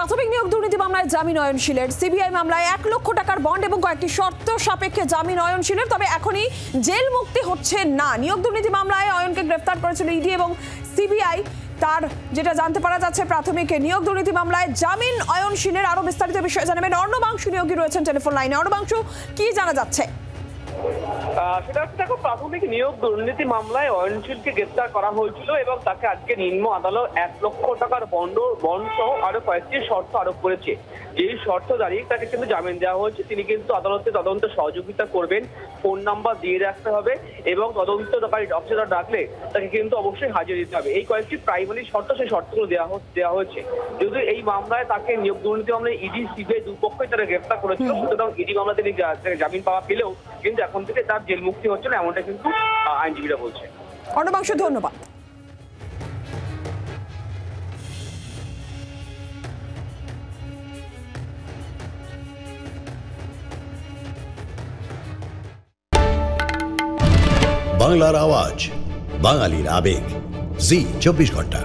প্রাথমিক নিয়োগ দুর্নীতি মামলায় জামিন অয়নশীলের। সিবিআই মামলায় 1 লক্ষ টাকার বন্ড এবং কয়েকটি শর্ত সাপেক্ষে জামিন অয়নশীলের। তবে এখনই জেল মুক্তি হচ্ছে না। নিয়োগ দুর্নীতি মামলায় অয়নকে গ্রেফতার করেছিল ইডি এবং সিবিআই। তার যেটা জানতে পারা যাচ্ছে, প্রাথমিক নিয়োগ দুর্নীতি মামলায় জামিন অয়নশীলের। আরো বিস্তারিত বিষয়ে জানাবেন অর্ণবাংশু নিয়োগী রয়েছেন টেলিফোন লাইনে। অর্ণবাংশু, কি জানা যাচ্ছে? সেটা হচ্ছে, দেখো, প্রাথমিক নিয়োগ দুর্নীতি মামলায় অয়নশীলকে গ্রেফতার করা হয়েছিল এবং তাকে আজকে নিম্ন আদালত 1 লক্ষ টাকার বন্ড সহ আরো কয়েকটি শর্ত আরোপ করেছে। যেই শর্ত দাঁড়িয়ে তাকে কিন্তু জামিন দেওয়া হয়েছে। তিনি কিন্তু আদালতে তদন্তে সহযোগিতা করবেন, ফোন নাম্বার দিয়ে রাখতে হবে এবং তদন্তকারী অফিসার ডাকলে তাকে কিন্তু অবশ্যই হাজির দিতে হবে। এই কয়েকটি প্রাইমারি শর্ত, সেই শর্তগুলো দেওয়া হয়েছে। যদিও এই মামলায় তাকে নিয়োগ দুর্নীতি মামলায় ইডি সিবিআই দুপক্ষই তারা গ্রেফতার করেছিল, সুতরাং ইডি মামলা তিনি জামিন পাওয়া পেলেও কিন্তু এখন থেকে তার জেল মুক্তি হচ্ছে না, এমনটা কিন্তু আইনজীবীরা বলছে। অর্ণবাংশু, ধন্যবাদ। বাংলার আওয়াজ, বাঙালির আবেগ, জি 24 ঘন্টা।